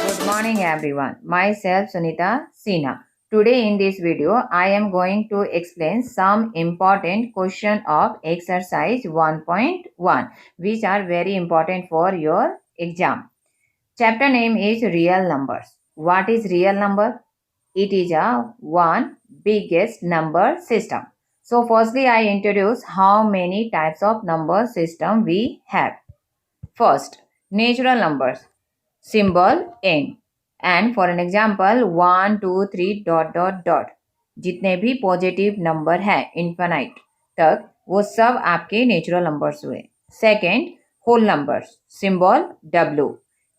Good morning everyone. Myself Sunita Sina. Today in this video I am going to explain some important question of exercise 1.1 which are very important for your exam. Chapter name is real numbers. What is real number? It is a one biggest number system. So firstly I introduce how many types of number system we have. First, natural numbers. Symbol n. And for an example 1 2 3 dot dot dot जितने भी positive number है infinite तक वो सब आपके natural numbers हुए. Second, whole numbers. Symbol W.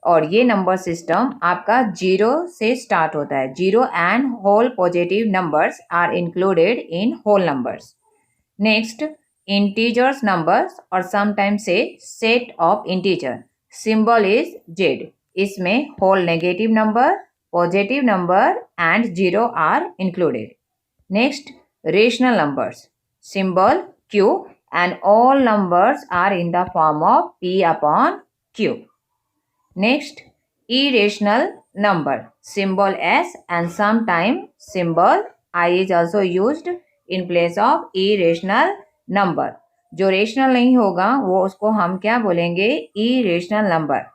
और ये नंबर सिस्टम आपका जीरो से स्टार्ट होता है. Zero and whole positive numbers are included in whole numbers. Next, integers numbers और sometimes say set of integer. Symbol is Z. इसमें whole negative number, positive number and zero are included. Next, rational numbers. Symbol Q and all numbers are in the form of P upon Q. Next, irrational number. Symbol S and sometime symbol I is also used in place of irrational number. जो rational नहीं होगा वो उसको हम क्या बोलेंगे? irrational number.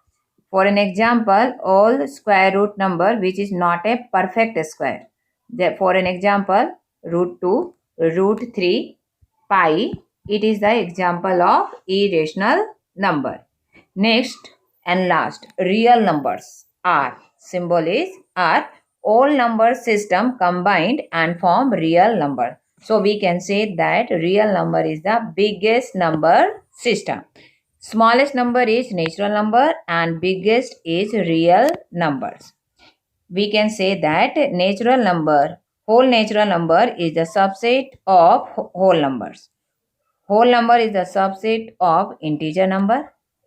For an example, all square root number which is not a perfect square. For an example, root 2, root 3, pi, it is the example of irrational number. Next and last, real numbers are. Symbol is R. All number system combined and form real number. So we can say that real number is the biggest number system. Smallest number is natural number and biggest is real numbers. We can say that natural number, whole natural number is the subset of whole numbers. Whole number is the subset of integer number.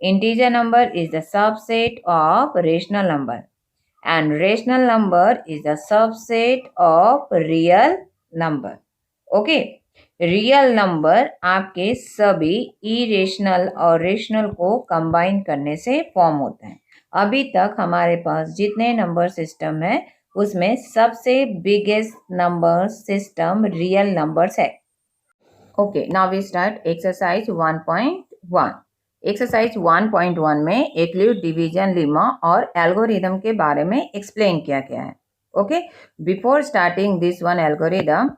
Integer number is the subset of rational number. And rational number is the subset of real number. Okay. Real number आपके सभी irrational और rational को combine करने से form होता है. अभी तक हमारे पास जितने नंबर सिस्टम है उसमें सबसे biggest number system real numbers है. Okay, now we start exercise 1.1. Exercise 1.1 में एक्यूट डिवीजन लेमा और एल्गोरिदम के बारे में एक्सप्लेन किया गया है. Okay, before starting this one algorithm,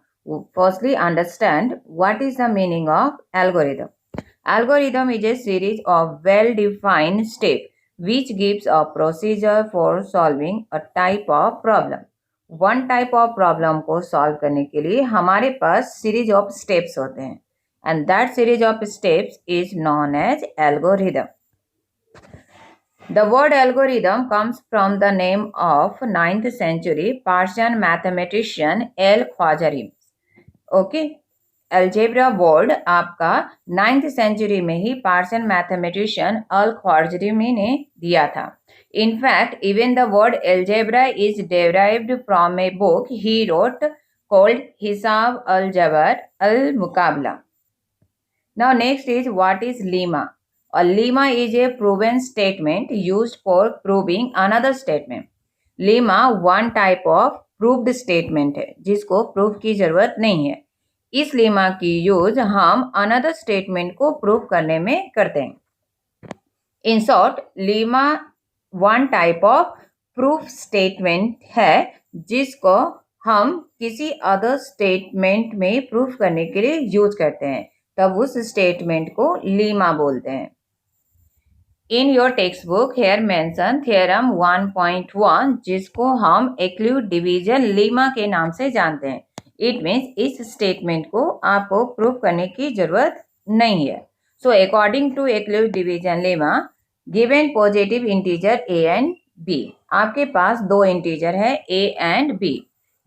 firstly understand what is the meaning of algorithm. Algorithm is a series of well-defined steps which gives a procedure for solving a type of problem. One type of problem को solve करने के लिए हमारे पास series of steps होते हैं and that series of steps is known as algorithm. The word algorithm comes from the name of 9th century Persian mathematician Al-Khwarizmi. Okay, algebra word आपका 9th century में ही Persian mathematician अल ख्वारिज़मी ने दिया था. In fact even the word algebra is derived from a book he wrote called हिसाब अल जबर अल मुकाबला. Now next is what is Lima. A lemma is a proven statement used for proving another statement. lemma one type of proved statement है जिसको proof की जरूरत नहीं है. इस लेमा की यूज हम अनदर स्टेटमेंट को प्रूव करने में करते हैं. In short, lemma one type of proof statement है जिसको हम किसी अदर स्टेटमेंट में प्रूफ करने के लिए यूज करते हैं, तब उस स्टेटमेंट को लेमा बोलते हैं. In your text book here mention theorem 1.1 जिसको हम एक्यूट डिवीजन लेमा के नाम से जानते हैं. इट मीन्स इस स्टेटमेंट को आपको प्रूव करने की जरूरत नहीं है. So according to acute division lemma, given positive integer a and b. आपके पास दो इंटीजर है a and b.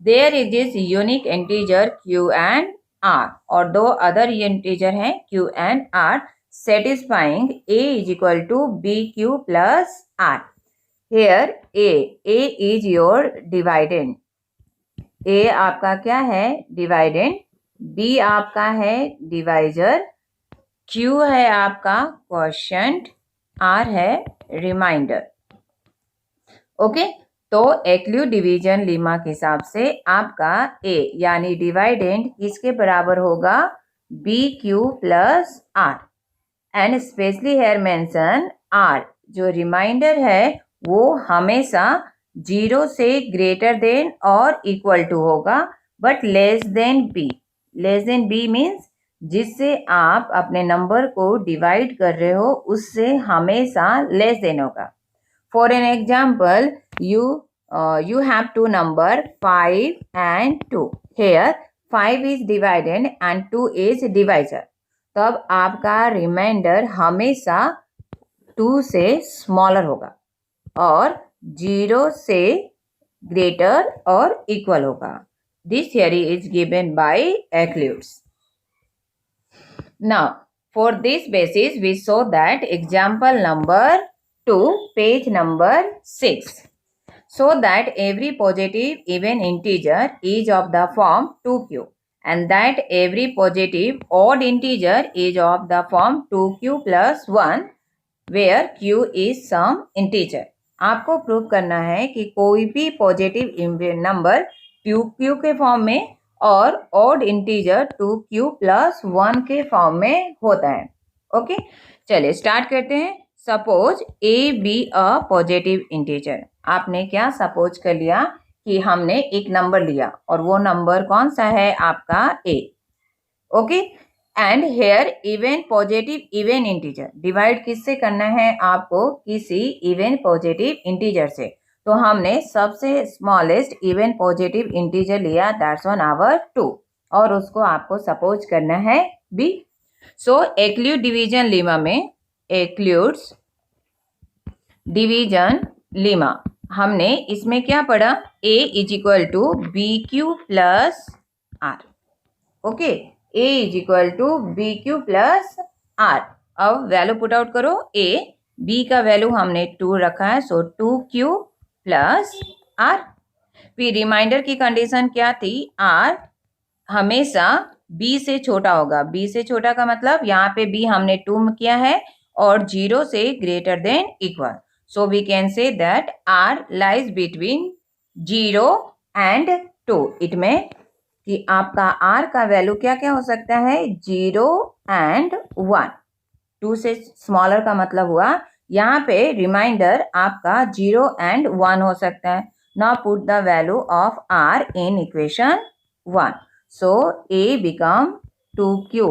There exist unique integer q and r और दो अदर इंटीजर हैं q and r satisfying a is equal to bq plus r. Here a is your dividend. ए आपका क्या है? डिवाइडेंड, बी आपका है divisor, Q है आपका क्वोशिएंट, आर है रिमाइंडर। ओके, तो एक्लू डिवीजन लीमा के हिसाब से आपका ए यानी डिवाइडेंड किसके बराबर होगा? B q plus r, and specially here mention r जो रिमाइंडर है वो हमेशा 0 से ग्रेटर देन और इक्वल टू होगा, but less than b. Less than b means जिससे आप अपने नंबर को डिवाइड कर रहे हो उससे हमेशा लेस देन होगा। For an example, you have two number 5 and 2. Here 5 is dividend and 2 is divisor. तब आपका रिमाइंडर हमेशा 2 से स्मॉलर होगा और 0 से ग्रेटर और इक्वल होगा। This theory is given by Euclid. Now, for this basis, we show that example number 2, page number 6. So that every positive even integer is of the form 2q and that every positive odd integer is of the form 2q plus 1 where q is some integer. आपको prove करना है कि कोई भी positive number 2q के form में और odd integer 2q plus 1 के फॉर्म में होता है। ओके, चलिए स्टार्ट करते हैं। Suppose a be a positive integer. आपने क्या सपोज कर लिया कि हमने एक नंबर लिया और वो नंबर कौन सा है? आपका a. Okay, and here even positive even integer. Divide किससे करना है आपको? किसी इवन पॉजिटिव इंटीजर से। तो हमने सबसे स्मॉलेस्ट इवन पॉजिटिव इंटीजर लिया, दैट्स वन आवर 2, और उसको आपको सपोज करना है b. So Euclid division lemma में एक्लूड्स डिवीजन लीमा हमने इसमें क्या पढ़ा? A is equal to b q plus r. Okay, a is equal to b q plus r. अब वैल्यू पुट आउट करो। ए बी का वैल्यू हमने 2 रखा है, सो 2q प्लस आर। फिर रिमाइंडर की कंडीशन क्या थी? आर हमेशा बी से छोटा होगा। बी से छोटा का मतलब यहाँ पे बी हमने 2 किया है और 0 से greater than equal. So we can say that r lies between 0 and 2। It में कि आपका आर का वैल्यू क्या क्या हो सकता है? 0 एंड 1। 2 से स्मॉलर का मतलब हुआ यहाँ पे रिमाइंडर आपका 0 एंड 1 हो सकता है। Now put the value of r in equation 1। So A become 2q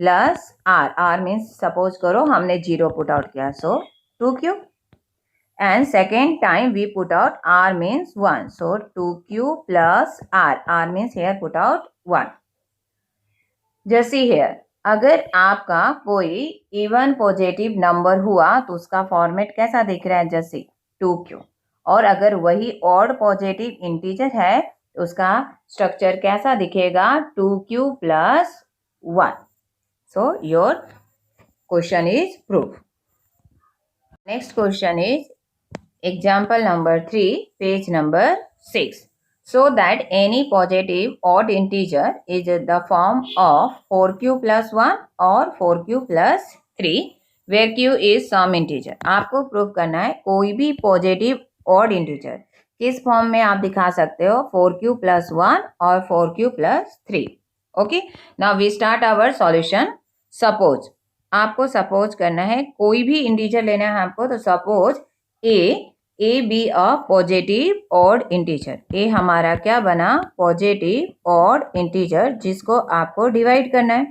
plus R. R means suppose करो हमने 0 put out किया, so 2q. And second time we put out R means 1. So 2q plus R. R means here put out 1. जैसे here अगर आपका कोई even positive number हुआ तो उसका फॉर्मेट कैसा दिख रहा है? जैसे 2q। और अगर वही ऑड पॉजिटिव इंटीजर है उसका स्ट्रक्चर कैसा दिखेगा? 2q plus 1। So your question is proof. Next question is example number 3, page number 6. So that any positive odd integer is the form of 4q plus 1 or 4q plus 3 where q is some integer. आपको proof करना है कोई भी positive odd integer किस form में आप दिखा सकते हो? 4q प्लस 1 और 4q plus 3। Okay, now we start our solution. Suppose आपको सपोज करना है कोई भी इंटीजर लेना है आपको, तो suppose a be a positive odd integer. A हमारा क्या बना? पॉजिटिव ऑड इंटीजर जिसको आपको डिवाइड करना है।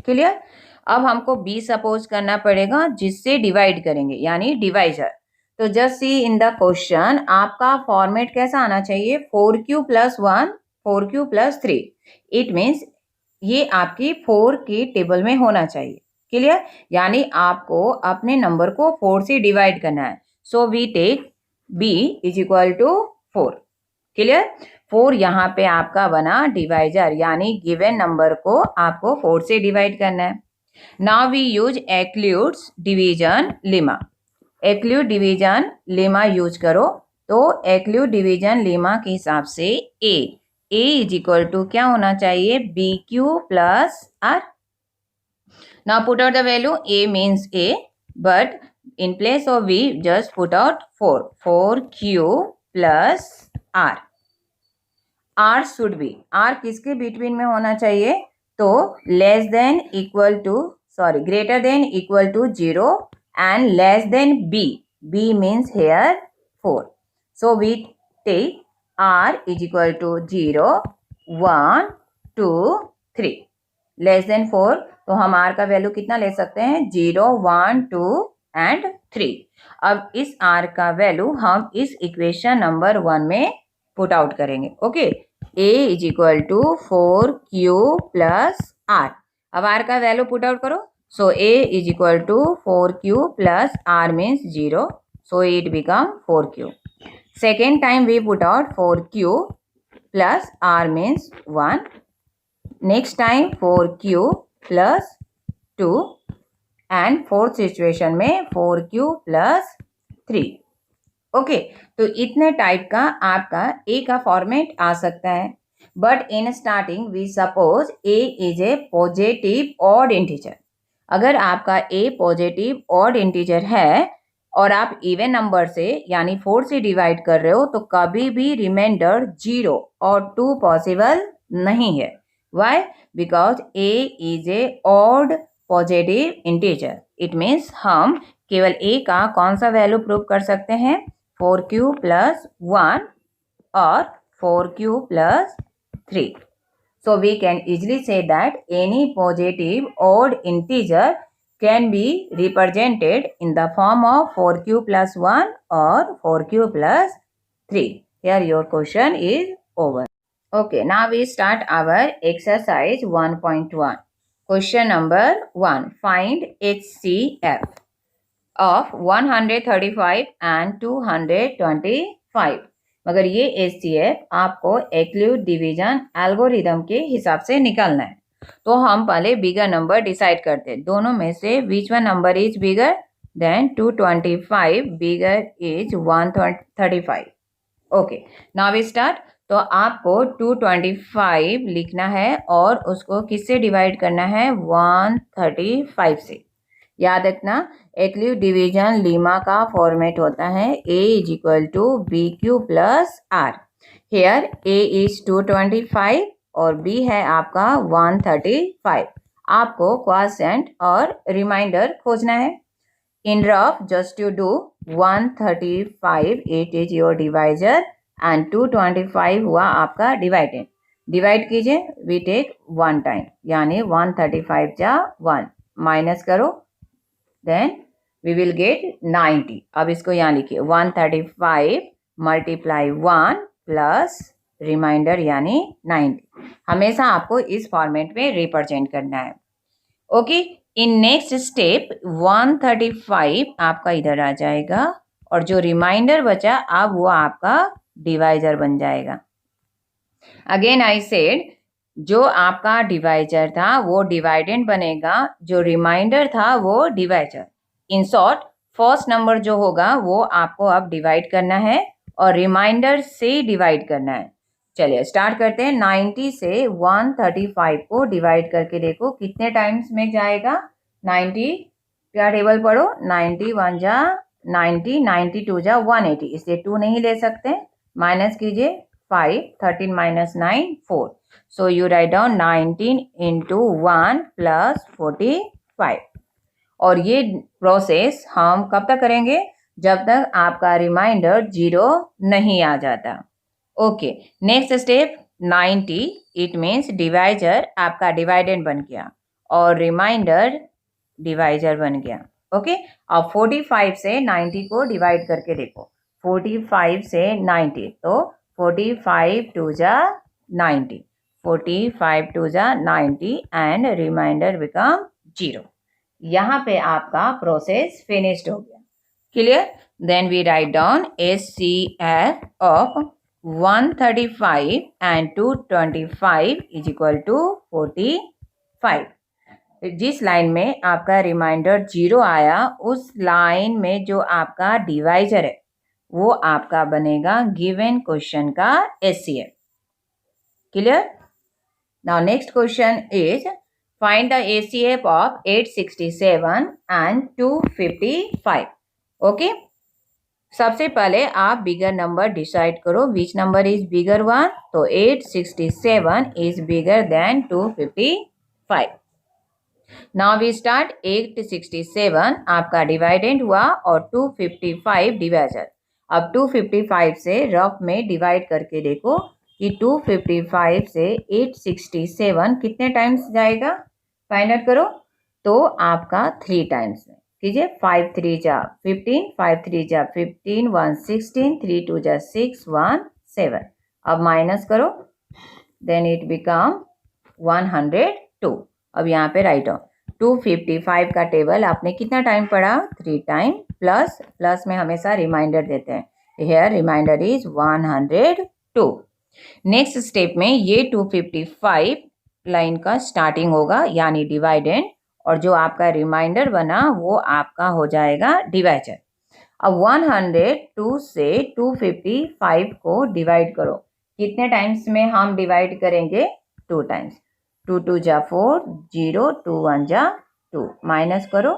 क्लियर? अब हमको बी सपोज करना पड़ेगा जिससे डिवाइड करेंगे यानी डिवाइजर। तो just see in the question आपका फॉर्मेट कैसा आना चाहिए? 4q plus 1 4q plus 3। It means ये आपकी 4 की टेबल में होना चाहिए। क्लियर? यानी आपको अपने नंबर को 4 से डिवाइड करना है। So we take b is equal to 4। Clear? 4 यहाँ पे आपका बना डिवाइजर यानी गिवन नंबर को आपको 4 से डिवाइड करना है। Now we use Euclid's division lemma. Euclid division lemma use करो। तो एक्लूड डिवीजन लेमा के हिसाब से a A is equal to क्या होना चाहिए, BQ plus R. Now put out the value. A means A, but in place of V just put out 4. 4Q plus R. R should be, R किसके between में होना चाहिए, तो less than equal to, sorry greater than equal to 0 and less than B. B means here 4. So we take R is equal to 0, 1, 2, 3. Less than 4, तो हम R का value कितना ले सकते हैं, 0, 1, 2 एंड 3. अब इस R का वैल्यू हम इस इक्वेशन नंबर 1 में पुट आउट करेंगे. Okay, A is equal to 4Q plus R. अब R का वैल्यू पुट आउट करो. So A is equal to 4Q plus R means 0, so it become 4Q. Second time we put out 4Q plus R means 1. Next time 4Q plus 2 and fourth situation में 4Q plus 3. Okay, तो इतने type का आपका ए का format आ सकता है. But in starting we suppose a is a positive odd integer. अगर आपका ए पॉजिटिव ऑड इंटीजर है और आप इवन नंबर से यानी 4 से डिवाइड कर रहे हो, तो कभी भी रिमाइंडर 0 और 2 पॉसिबल नहीं है. Why? Because a is a odd positive integer. It means हम केवल ए का कौन सा वैल्यू प्रूव कर सकते हैं, 4Q plus 1 or 4Q plus 3. So we can easily say that any positive odd integer can be represented in the form of 4Q plus 1 or 4Q plus 3. Here your question is over. Okay, now we start our exercise 1.1. Question number 1. Find HCF of 135 and 225. मगर ये HCF आपको acute division algorithm के हिसाब से निकालना है. तो हम पहले बिगर नंबर डिसाइड करते हैं. दोनों में से which one number is bigger than 225, bigger is 135. Okay, now we start. तो आपको 225 लिखना है और उसको किससे डिवाइड करना है, 135 से. याद रखना एक्यूट डिवीजन लीमा का फॉर्मेट होता है A is equal to BQ plus R. Here A is 225 और B है आपका 135. आपको क्वोशिएंट और रिमाइंडर खोजना है. In rough just you do 135, it is your divisor and 225 हुआ आपका डिवाइडेड. डिवाइड कीजिए, वी टेक 1 टाइम यानी 135 जा 1 माइनस करो, देन वी विल गेट 90. अब इसको यहाँ लिखिए 135 मल्टीप्लाई 1 प्लस रिमाइंडर यानी 90. हमेशा आपको इस फॉर्मेट में रिप्रेजेंट करना है. ओके, इन नेक्स्ट स्टेप 135 आपका इधर आ जाएगा और जो रिमाइंडर बचा अब वो आपका डिवाइजर बन जाएगा. अगेन आई सेड, जो आपका डिवाइजर था वो डिवाइडेंड बनेगा, जो रिमाइंडर था वो divisor. In short first number जो होगा वो आपको अब डिवाइड करना है और रिमाइंडर से डिवाइड करना है. चलिए स्टार्ट करते हैं. 90 से 135 को डिवाइड करके देखो कितने टाइम्स में जाएगा. 90 क्या टेबल पढ़ो, 91 जा 90, 92 जा 180, इसलिए 2 नहीं ले सकते. माइनस कीजिए 5, 13 minus 9, 4. So you write down 19 into 1 plus 45. और ये प्रोसेस हम कब तक करेंगे, जब तक आपका रिमाइंडर 0 नहीं आ जाता. Okay, next step 90, it means divisor आपका डिवाइडेंड बन गया और रिमाइंडर डिवाइजर बन गया. ओके, अब 45 से 90 को डिवाइड करके देखो. 45 से 90, तो 45 2 जा 90, 45 2 जा 90 एंड रिमाइंडर बिकम 0. यहाँ पे आपका प्रोसेस फिनिश्ड हो गया. Clear? Then we write down HCF of 135 and 225 is equal to 45. जिस लाइन में आपका रिमाइंडर 0 आया उस लाइन में जो आपका डिवाइजर है वो आपका बनेगा गिवन क्वेश्चन का HCF. Clear? Now next question is find the ACF of 867 and 255. Okay? सबसे पहले आप बिगर नंबर डिसाइड करो which number is bigger one. तो 867 is bigger than 255. Now we start. 867 आपका डिवाइडेंड हुआ और 255 डिवाइजर. अब 255 से रफ में डिवाइड करके देखो कि 255 से 867 कितने टाइम्स जाएगा. फाइंड आउट करो. तो आपका 3 टाइम्स में कीजिए. 5 3 जा 15, 5 3 जा 15, 1 16, 3 2 जा 6, 1 7. अब माइनस करो. Then it become 102. अब यहाँ पे राइट ऑन. 255 का टेबल आपने कितना टाइम पढ़ा. 3 टाइम. प्लस में हमेशा रिमाइंडर देते हैं. Here remainder is 102. Next step में ये 255 लाइन का स्टार्टिंग होगा यानी डिवाइडेंड, और जो आपका रिमाइंडर बना वो आपका हो जाएगा डिवाइजर. अब 102 से 255 को डिवाइड करो. कितने टाइम्स में हम डिवाइड करेंगे. 2 टाइम्स. 2 2 जा 4, 0, 2 1 जा 2. माइनस करो.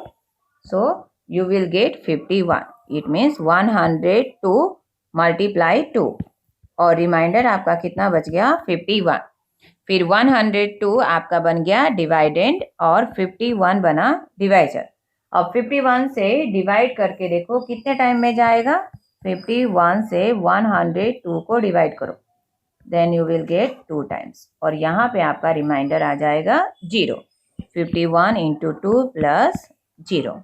So you will gate 51. It means 102 multiply 2 और रिमाइंडर आपका कितना बच गया. 51. फिर 102 आपका बन गया डिवाइडेंड और 51 बना डिवाइजर. अब 51 से डिवाइड करके देखो कितने टाइम में जाएगा. 51 से 102 को डिवाइड करो. Then you will get 2 times और यहाँ पे आपका रिमाइंडर आ जाएगा 0. 51 into 2 plus 0.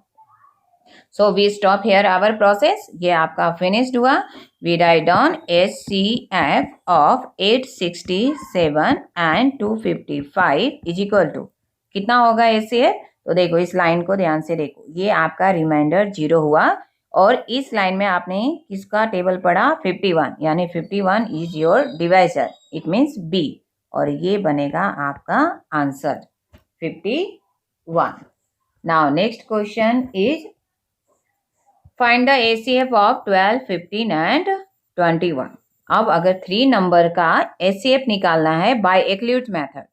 So we stop here our process. ये आपका फिनिश्ड हुआ. We write down HCF of 867 and 255 is equal to कितना होगा HCF. तो देखो इस लाइन को ध्यान से देखो. ये आपका रिमाइंडर 0 हुआ और इस लाइन में आपने किसका टेबल पढ़ा. 51 यानी 51 is your divisor. It means B और ये बनेगा आपका answer 51. Now next question is find the ACF of 12, 15 and 21. अब अगर 3 नंबर का ACF निकालना है by Euclid method,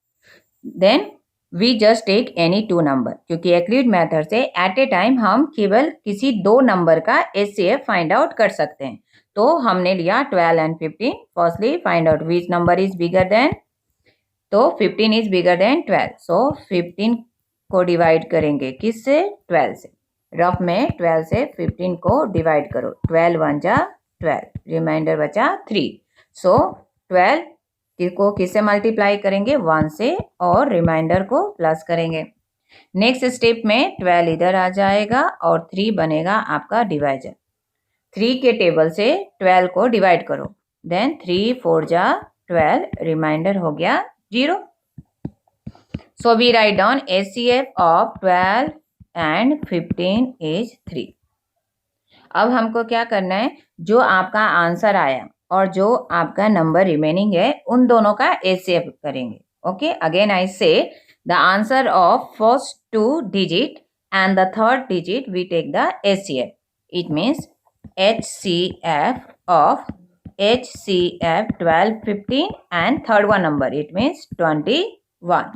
then we just take any 2 number, क्योंकि एक्लूड मेथड से एट ए टाइम हम केवल किसी 2 नंबर का ACF फाइंड आउट कर सकते हैं. तो हमने लिया 12 and 15. Firstly find out which number is bigger then. तो 15 इज बिगर देन 12. सो 15 को डिवाइड करेंगे किससे. 12 से. रफ में 12 से 15 को डिवाइड करो. 12 1 जा 12. रिमाइंडर बचा 3. सो 12 को किससे मल्टीप्लाई करेंगे. 1 से और रिमाइंडर को प्लस करेंगे. नेक्स्ट स्टेप में 12 इधर आ जाएगा और 3 बनेगा आपका डिवाइजर. 3 के टेबल से 12 को डिवाइड करो. देन 3 4 जा 12. रिमाइंडर हो गया 0. So we write down HCF of 12 and 15 is 3. अब हमको क्या करना है. जो आपका आंसर आया और जो आपका नंबर रिमेनिंग है उन दोनों का HCF करेंगे. Okay. Again I say the answer of first 2 digit and the third digit we take the HCF. It means HCF of 12, 15 and third one number. It means 21.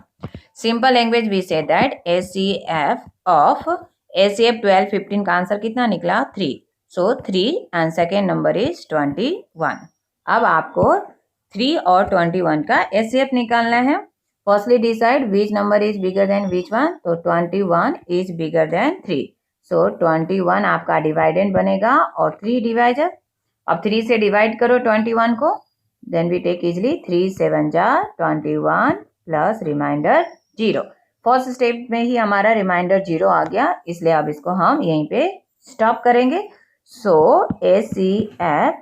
Simple language we say that HCF of HCF 12, 15 का answer कितना निकला. 3. So 3 and second number is 21. अब आपको 3 और 21 का HCF निकालना है. Firstly decide which number is bigger than which one. तो 21 is bigger than 3. So 21 आपका डिवाइडेंड बनेगा और 3 डिवाइजर. अब 3 से डिवाइड करो 21 को. देन वी टेक इजली 3 7 जा 21 प्लस रिमाइंडर 0. फर्स्ट स्टेप में ही हमारा रिमाइंडर 0 आ गया, इसलिए अब इसको हम यहीं पे स्टॉप करेंगे. सो HCF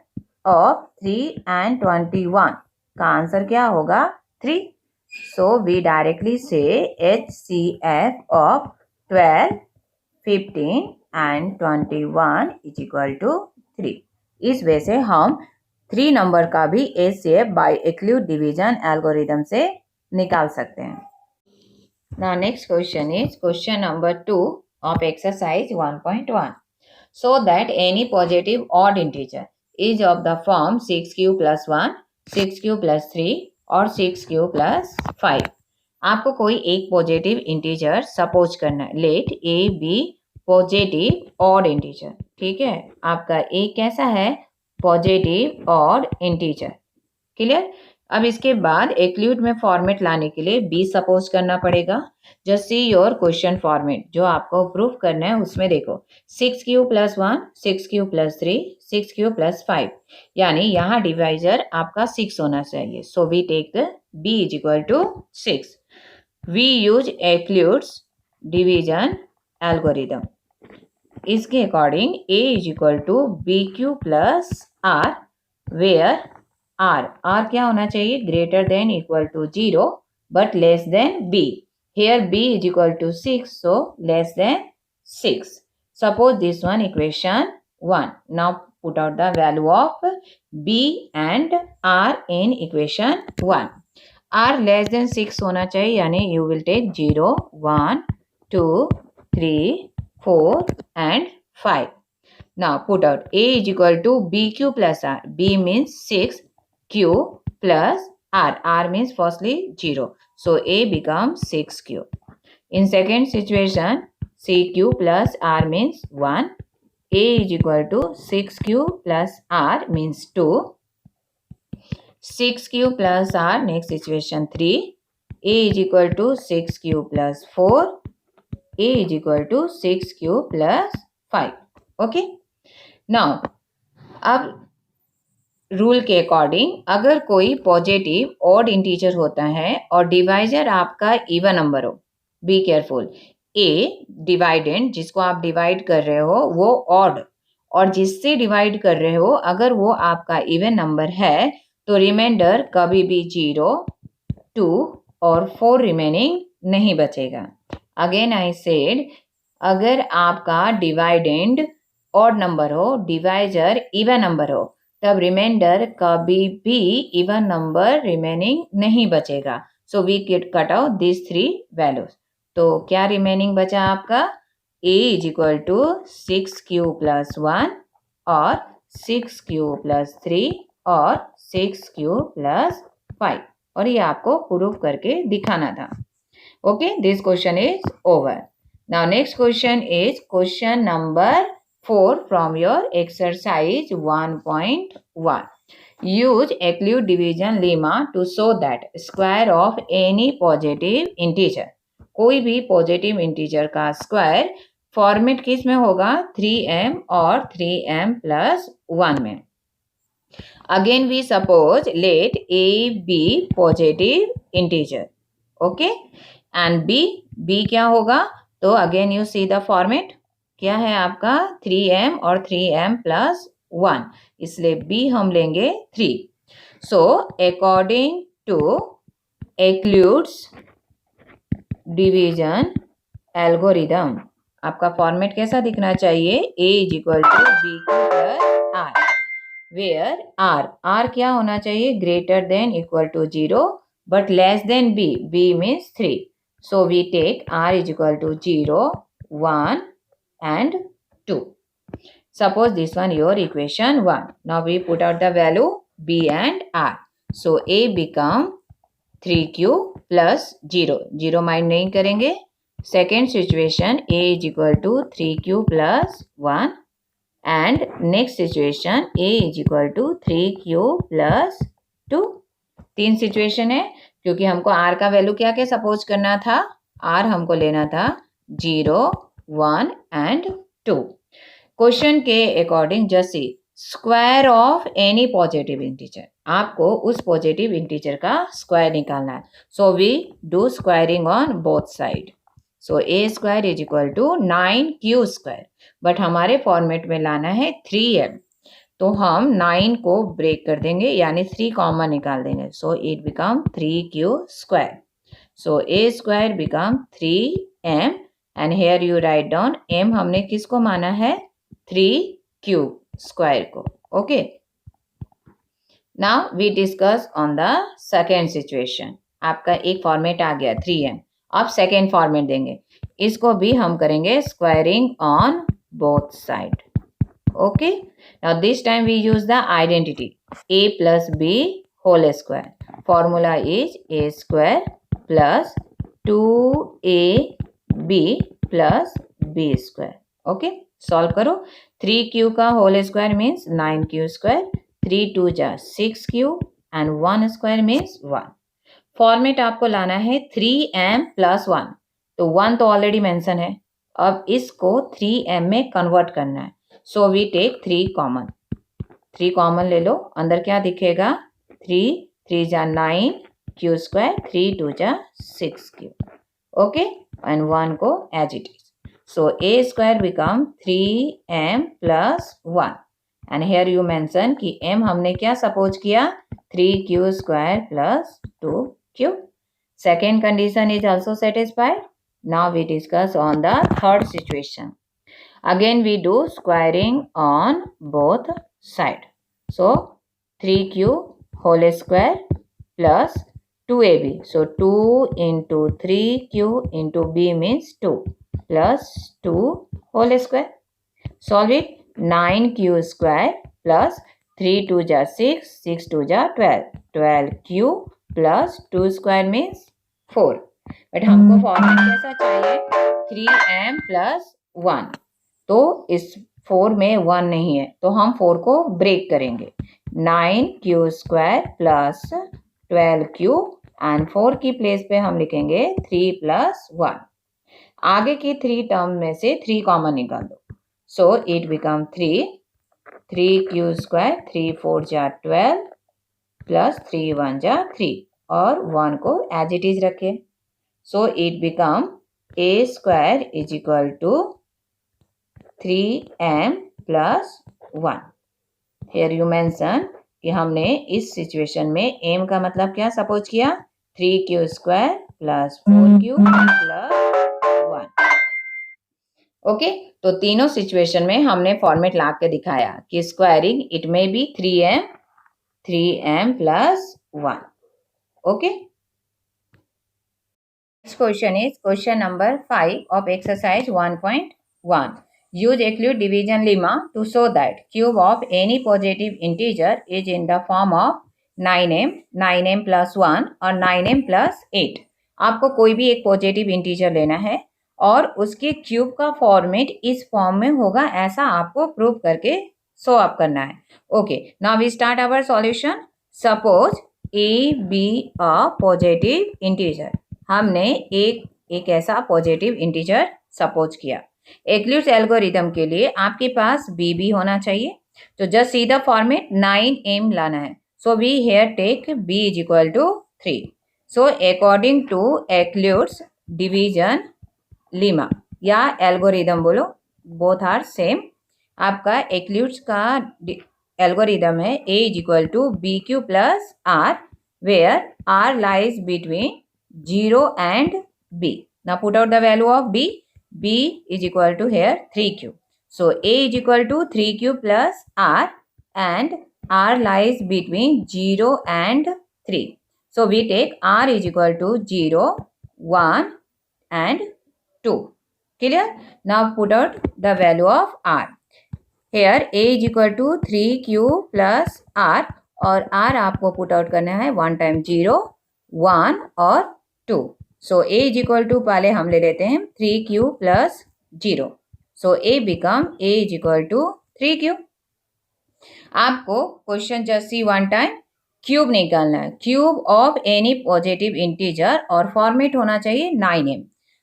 ऑफ 3 एंड 21 का आंसर क्या होगा. 3. So we directly say HCF of 12, 15 and 21 is equal to 3. इस वजह से हम 3 नंबर का भी HCF बाय एक्लूड डिवीजन एल्गोरिदम से निकाल सकते हैं. Now next question is question number 2 of exercise 1.1. So that any positive odd integer is of the form 6q plus 1, 6q plus 3 और 6q प्लस 5। आपको कोई एक पॉजिटिव इंटीजर सपोज करना है। Let a be positive odd integer. ठीक है, आपका a कैसा है? Positive odd integer. क्लियर? अब इसके बाद एक्लूड में फॉर्मेट लाने के लिए बी सपोज करना पड़ेगा। Just see your question format जो आपको प्रूफ करना है उसमें देखो 6q plus 1, 6q plus 3, 6q plus 5, यानी यहाँ डिवाइजर आपका 6 होना चाहिए। So we take the b is equal to 6। We use Euclid's division algorithm. इसके according a is equal to bq plus r, where r क्या होना चाहिए? Greater than equal to 0 but less than b। Here b is equal to 6, so less than 6. Suppose this one equation 1. Now put out the value of b and r in equation 1. r less than 6 होना चाहिए, यानी you will take 0, 1, 2, 3, 4 and 5. Now put out a is equal to bq plus r. b means 6, q plus r means firstly 0. So a becomes 6q. In second situation, cq plus r means 1. a is equal to 6q plus r means 2. 6q plus r, next situation 3. a is equal to 6q plus 4. a is equal to 6q plus 5. Okay. Now, अब rule के according अगर कोई positive odd integer होता है और divisor आपका even number हो, be careful, A dividend जिसको आप डिवाइड कर रहे हो वो ऑड और जिससे डिवाइड कर रहे हो अगर वो आपका इवन नंबर है तो रिमाइंडर कभी भी 0, 2 और 4 रिमेनिंग नहीं बचेगा। अगेन आई सेड, अगर आपका डिवाइडेंड ऑड नंबर हो, डिवाइजर इवन नंबर हो, तब रिमाइंडर कभी भी इवन नंबर रिमेनिंग नहीं बचेगा। So we cut out this 3 values. तो क्या रिमेनिंग बचा आपका? a is equal to 6q plus 1 और 6q प्लस 3 और 6q प्लस 5, और ये आपको प्रूफ करके दिखाना था। Okay, this question is over. Now next question is question number 4 from your exercise 1.1. Use Euclid division lemma to show that square of any positive integer. कोई भी positive integer का square format किस में होगा? 3m और 3m प्लस 1 में। Again we suppose let a be positive integer, okay, and b क्या होगा? तो again you see the format, क्या है आपका? 3m और 3m प्लस 1, इसलिए b हम लेंगे 3। So according to Euclid's division algorithm आपका फॉर्मेट कैसा दिखना चाहिए? a is equal to bq plus r, where r क्या होना चाहिए? Greater than equal to 0 but less than b means 3। So we take r is equal to 0, 1 and 2. Suppose this one your equation 1. Now we put out the value b and r. So a become 3q plus 0. 0 mind नहीं करेंगे। Second situation a is equal to 3q plus 1 and next situation a is equal to 3q plus 2. 3 situation है क्योंकि हमको r का value क्या क्या suppose करना था? r हमको लेना था 0, 1 and 2. क्वेश्चन के according just see square of any positive integer, आपको उस पॉजिटिव इंटीजर का स्क्वायर निकालना है। So we do squaring on both side. So a square is equal to 9q square, but हमारे फॉर्मेट में लाना है 3m, तो हम 9 को ब्रेक कर देंगे यानी 3 कॉमन निकाल देंगे। So it become 3q square. So a square become 3m and here you write down m हमने किसको माना है? 3q स्क्वायर को। Okay, now we discuss on the second situation. आपका एक फॉर्मेट आ गया 3m, अब सेकेंड फॉर्मेट देंगे, इसको भी हम करेंगे squaring on both side. Okay, now this time we use the identity a plus b whole square. Formula is a square plus 2ab plus b square. Okay, solve करो. 3q का whole square means 9q square. 3 2 जा 6q and 1 square means 1. Format आपको लाना है 3m plus 1. तो 1 तो already mention है. अब इसको 3m में कन्वर्ट करना है. So we take 3 common. 3 common ले लो. अंदर क्या दिखेगा? 3 3 जा 9 q स्क्वायर. 3 2 जा 6q. ओके, एंड 1 को as it is. So a square become 3m plus 1. And here you mention कि m हमने क्या सपोज किया? 3q square plus 2q. Second condition is also satisfied. Now we discuss on the third situation. Again we do squaring on both sides. So 3q whole square plus 2ab. So 2 into 3q into b means 2 plus 2 whole square. Solve it. 9q square plus 3 2 ja 6, 6 2 ja 12. 12q plus 2 square means 4. But हमको format कैसा चाहिए? 3m plus 1. तो इस 4 में 1 नहीं है, तो हम 4 को ब्रेक करेंगे. 9q square plus 12q and 4 की प्लेस पे हम लिखेंगे 3 plus 1. आगे की 3 टर्म में से 3 कॉमन निकाल दो. सो इट बिकम 3q स्क्वायर. 3 4 जा 12 प्लस 3 1 जा 3 और 1 को एज इट इज रखे. So it become a square is equal to 3m plus 1. Here you mention कि हमने इस सिचुएशन में m का मतलब क्या सपोज किया? 3q square plus 4q plus 1. Okay, तो तीनों सिचुएशन में हमने फॉर्मेट ला के दिखाया कि squaring it may be 3m plus 1. Okay, next question is question number 5 of exercise 1.1. Use Euclid division lemma to show that cube of any positive integer is in the form of 9m, 9m plus 1 और 9m plus 8. आपको कोई भी एक positive integer लेना है और उसके cube का फॉर्मेट इस फॉर्म में होगा, ऐसा आपको प्रूव करके शो अप करना है. Okay, now we start our solution. Suppose a be a positive integer. हमने एक ऐसा पॉजिटिव इंटीजर सपोज किया. एक्लिप्स एल्गोरिथम के लिए आपके पास b भी होना चाहिए. तो just see the format. 9m लाना है. So we here take b is equal to 3. So according to eclipse division lemma या एल्गोरिदम बोलो, बोथ आर सेम. आपका एक्लिप्स का एल्गोरिदम है a is equal to bq plus r, where r lies between 0 and b. Now put out the value of b. b is equal to here 3q. So a is equal to 3q plus r and r lies between 0 and 3. So we take r is equal to 0, 1 and 2. Clear? Now put out the value of r. Here a is equal to 3q plus r और r आपको put out करना है 1 time 0, 1 और 2. So a is equal to पहले हम ले लेते हैं 3q plus 0. So a become a is equal to 3q. आपको question just see 1 time. Cube निकालना है. Cube of any positive integer और फॉर्मेट होना चाहिए 9m.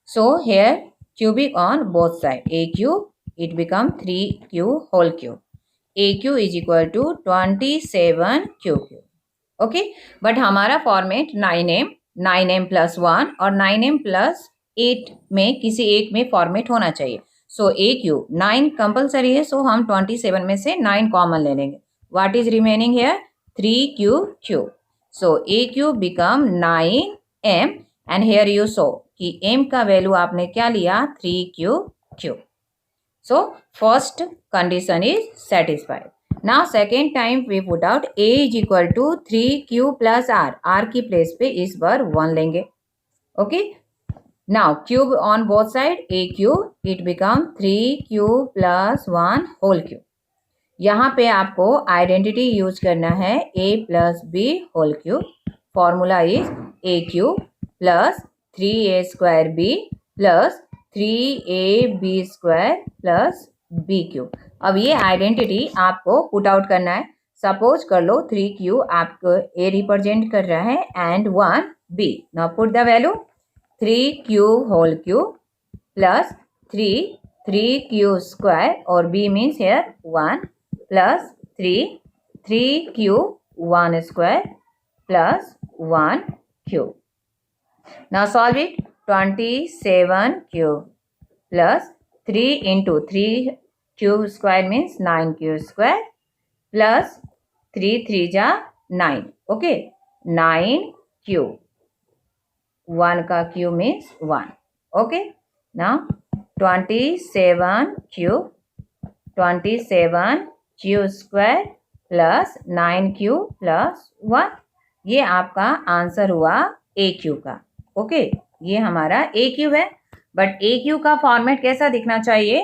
So here cubic on both side. a cube it become 3q whole cube. aq is equal to 27q. Okay, but हमारा format 9m plus 1 और 9m plus 8 में किसी एक में format होना चाहिए. सो a क्यूब 9 कंपल्सरी है. सो हम 27 में से 9 कॉमन ले लेंगे. What is remaining here? 3q cube. So a cube become 9m and here you show कि m का वैल्यू आपने क्या लिया? 3q cube. So first condition is satisfied. Now second time we put out a is equal to 3q plus r. r की place पे इस बार 1 लेंगे. Okay, now cube on both side. a cube it become 3q plus 1 whole cube. यहाँ पे आपको identity use करना है a plus b whole cube. Formula is a cube plus 3a square b plus 3ab square plus b cube. अब ये identity आपको put out करना है. सपोज कर लो 3q आपको a रिप्रेजेंट कर रहा है and 1 b. Now put the value 3q whole cube plus 3q square और b means here 1 plus 3q 1 square plus 1 cube. Now solve it. 27 cube plus 3 into 3 cube square means 9q square plus 3 3 ja 9. Okay, 9 cube. 1 ka cube means 1. Okay, now 27 cube 27 q square plus 9q plus 1. ये आपका answer हुआ ए Q का. Okay, ये हमारा ए Q है. But A Q का format कैसा दिखना चाहिए?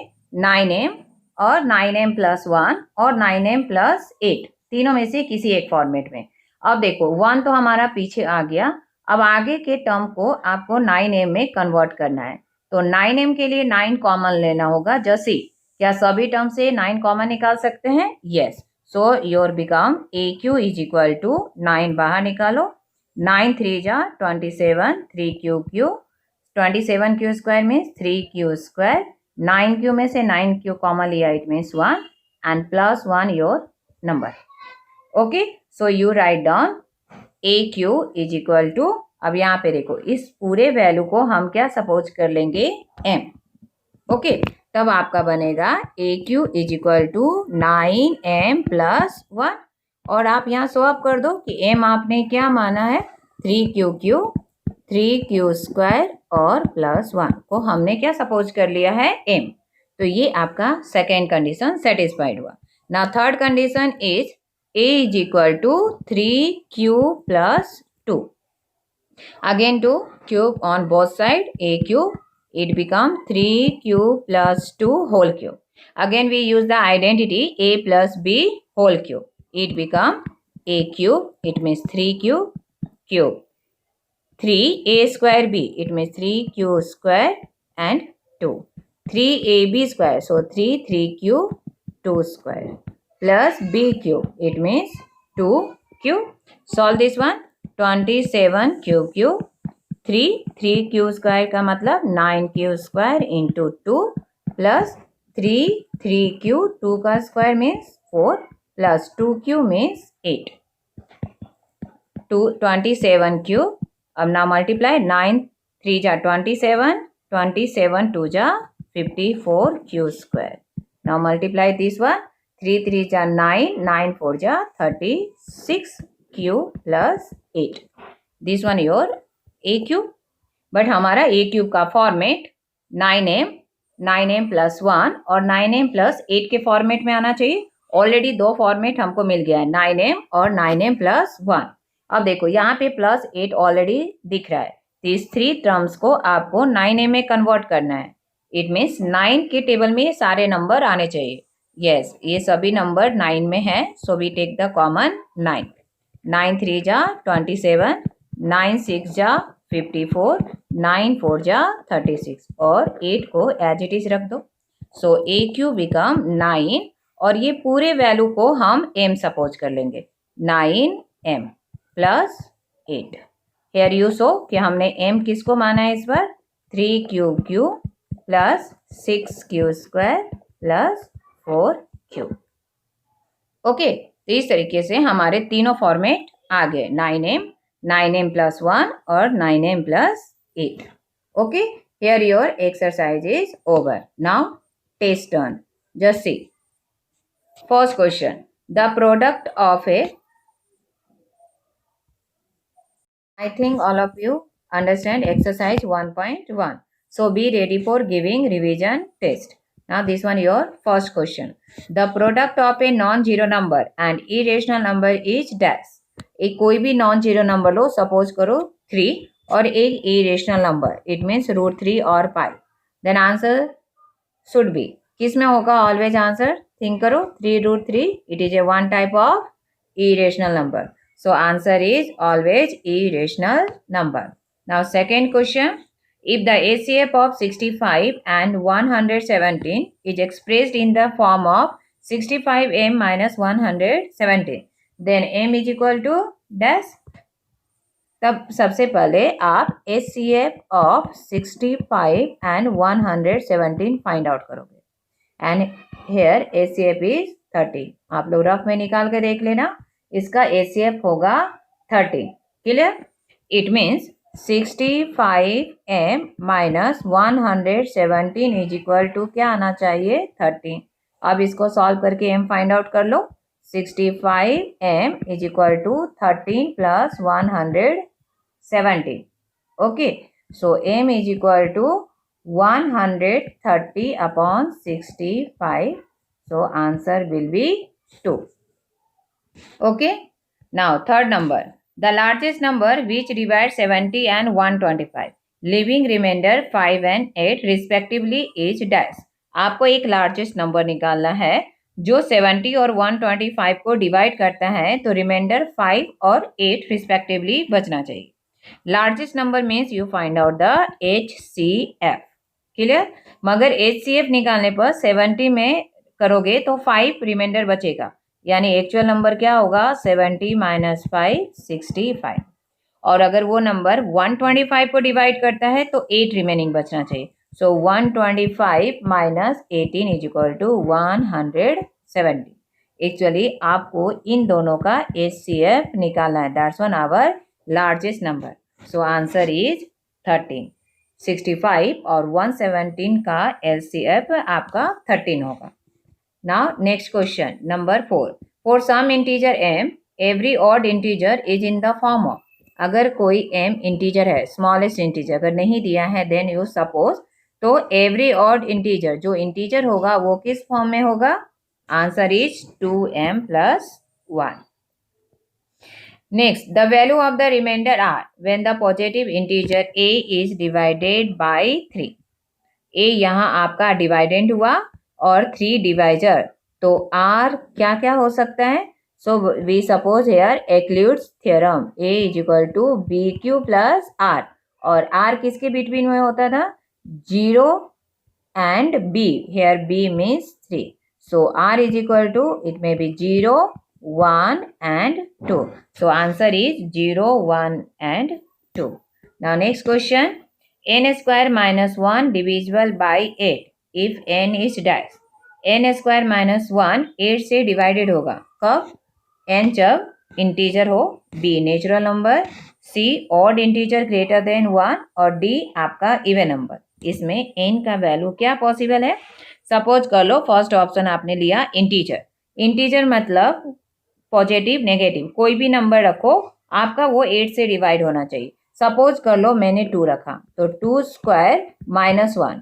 9m और 9m प्लस 1 और 9m प्लस 8, तीनों में से किसी एक फॉर्मेट में. अब देखो 1 तो हमारा पीछे आ गया. अब आगे के टर्म को आपको 9m में कन्वर्ट करना है. तो 9m के लिए 9 कॉमन लेना होगा. जैसे क्या सभी टर्म से 9 कॉमन निकाल सकते हैं? Yes. So your become a q is equal to 9 बाहर निकालो. 9 3 जा 27 3q cube 27 q square means 3q square. 9q में से 9q कॉमन लिया it means 1 and plus 1 your number. Okay, so you write down a q is equal to. अब यहाँ पे देखो इस पूरे वैल्यू को हम क्या सपोज कर लेंगे? m. ओके, तब आपका बनेगा a q is equal to 9m plus 1. और आप यहाँ सॉल्व कर दो कि m आपने क्या माना है? 3q क्यूब 3q स्क्वायर और प्लस 1 को हमने क्या सपोज कर लिया है? m. तो ये आपका सेकेंड कंडीशन सेटिस्फाइड हुआ. Now third condition is a is equal to 3q plus 2. Again 2 cube on both side a cube. It become 3q plus 2 whole cube. Again we use the identity a plus b whole cube. It become a cube. It means 3q cube. 3a square b. It means 3q square and 2. 3ab square. So 3q 2 square plus b cube. It means 2q. Solve this one. 27q cube. 3q square का मतलब 9q square into 2 plus 3q 2 का square means 4 plus 2q means 8. 27q. अब ना multiply 9 3 जा 27 27 2 जा 54q square. Now multiply this one. 3 3 जा 9 9 4 जा 36q plus 8. This one your A cube. But हमारा ए क्यूब का फॉर्मेट 9m प्लस 1 और 9m प्लस 8 के फॉर्मेट में आना चाहिए. ऑलरेडी दो फॉर्मेट हमको मिल गया है 9m और 9m प्लस 1. अब देखो यहाँ पे प्लस 8 ऑलरेडी दिख रहा है. इस थ्री टर्म्स को आपको 9m में कन्वर्ट करना है. इट मीन्स 9 के टेबल में ये सारे नंबर आने चाहिए. यस, ये सभी नंबर 9 में है. So we take the common 9. 9 3 जा 27 9 6 जा 54 9 4 जा 36 और 8 को एज इट इज रख दो. सो ए क्यू बिकम 9 और ये पूरे वैल्यू को हम m सपोज कर लेंगे. 9m plus 8. Hair you so कि हमने m किसको माना है इस बार? 3q cube plus 6q square plus 4q. Okay, तो इस तरीके से हमारे तीनों फॉर्मेट आ गए. 9m plus 1 or 9m plus 8. Okay, here your exercise is over. Now test turn. Just see. First question. The product of a. I think all of you understand exercise 1.1. So be ready for giving revision test. Now this one your first question. The product of a non-zero number and irrational number is dash. एक कोई भी non zero number लो. Suppose करो 3 और एक irrational number. It means √3 और पाई. Then answer should be किस में होगा? ऑलवेज आंसर थिंक करो 3√3 it is a one type of irrational number. So answer is always irrational number. Now second question, if the HCF of 65 and 117 is expressed in the form of 65m minus 117, then m is equal to dash. तब सबसे पहले आप HCF of 65 and 117 find out करोगे and hair HCF is 30. आप लोग rough में निकाल के देख लेना. इसका HCF होगा 30. Clear? It means 65m minus 117 is equal to क्या आना चाहिए? 30. अब इसको सॉल्व करके m फाइंड आउट कर लो. 65m is equal to 13 plus 117. Okay, so m is equal to 130 upon 65. So answer will be 2. Okay, now third number, the largest number which divides 70 and 125, leaving remainder 5 and 8 respectively is dash. आपको एक largest number निकालना है जो 70 और 125 को divide करता है, तो रिमाइंडर 5 और 8 रिस्पेक्टिवली बचना चाहिए. Largest number means you find out the HCF. Clear? मगर HCF निकालने पर 70 में करोगे तो 5 रिमाइंडर बचेगा, यानी एक्चुअल नंबर क्या होगा? 70 माइनस 5 65. और अगर वो नंबर 125 को डिवाइड करता है तो 8 रिमेनिंग बचना चाहिए. So 125 minus 18 is equal to 170. Actually आपको इन दोनों का HCF निकालना है. That's one our largest number. So answer is 13. 65 और 117 का LCF आपका 13 होगा. Now next question number 4. For some integer m every odd integer is in the form of. अगर कोई m इंटीजर है, स्मॉलेस्ट इंटीजर अगर नहीं दिया है, देन यू सपोज, तो एवरी ऑड इंटीजर जो इंटीजर होगा वो किस फॉर्म में होगा? Answer is 2m plus 1. Next, the value of the remainder are when the positive integer a is divided by 3. a यहाँ आपका डिवाइडेंड हुआ और 3 डिवाइजर, तो r क्या क्या हो सकता है? So we suppose here Euclid's theorem a is equal to bq plus r. और r किसके बिटवीन में होता था? 0 and b. Here b means 3. So r is equal to, it may be 0, 1 and 2. So answer is 0, 1 and 2. Now next question, n square minus 1 divisible by 8 if n is dash. n square minus 1 8 से divided होगा. कब? n जब integer हो, b natural number, c odd integer greater than 1 और d आपका even number. इसमें n का value क्या पॉसिबल है? सपोज कर लो फर्स्ट ऑप्शन आपने लिया इंटीजर. इंटीजर मतलब पॉजिटिव नेगेटिव कोई भी नंबर रखो, आपका वो 8 से डिवाइड होना चाहिए. सपोज कर लो मैंने 2 रखा, तो 2 square minus 1.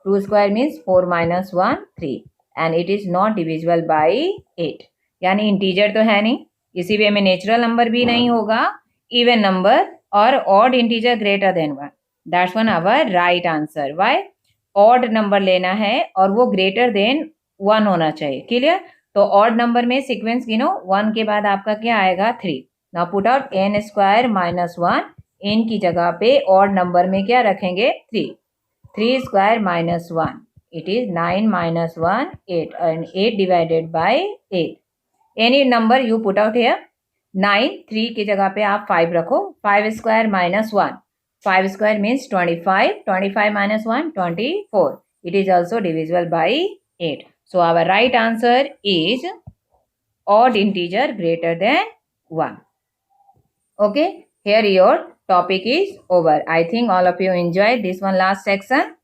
2 square means 4 minus 1 3 and it is not divisible by 8. यानी इंटीजर तो है नहीं, इसी वे में नेचुरल नंबर भी नहीं होगा, इवन नंबर और odd integer greater than 1. That's one our right answer. Why? Odd number लेना है और वो ग्रेटर देन 1 होना चाहिए. क्लियर? तो ऑड नंबर में सीक्वेंस गिनो, 1 के बाद आपका क्या आएगा? 3. Now put out n square minus 1. n की जगह पे ऑड नंबर में क्या रखेंगे? 3. 3 square minus 1 it is 9 minus 1 8 and 8 divided by 8. Any number you put out here. 9 3 की जगह पे आप 5 रखो. 5 square minus 1. 5 square means 25. 25 minus 1 24. It is also divisible by 8. So our right answer is odd integer greater than 1. Okay, here your topic is over. I think all of you enjoyed this one last section.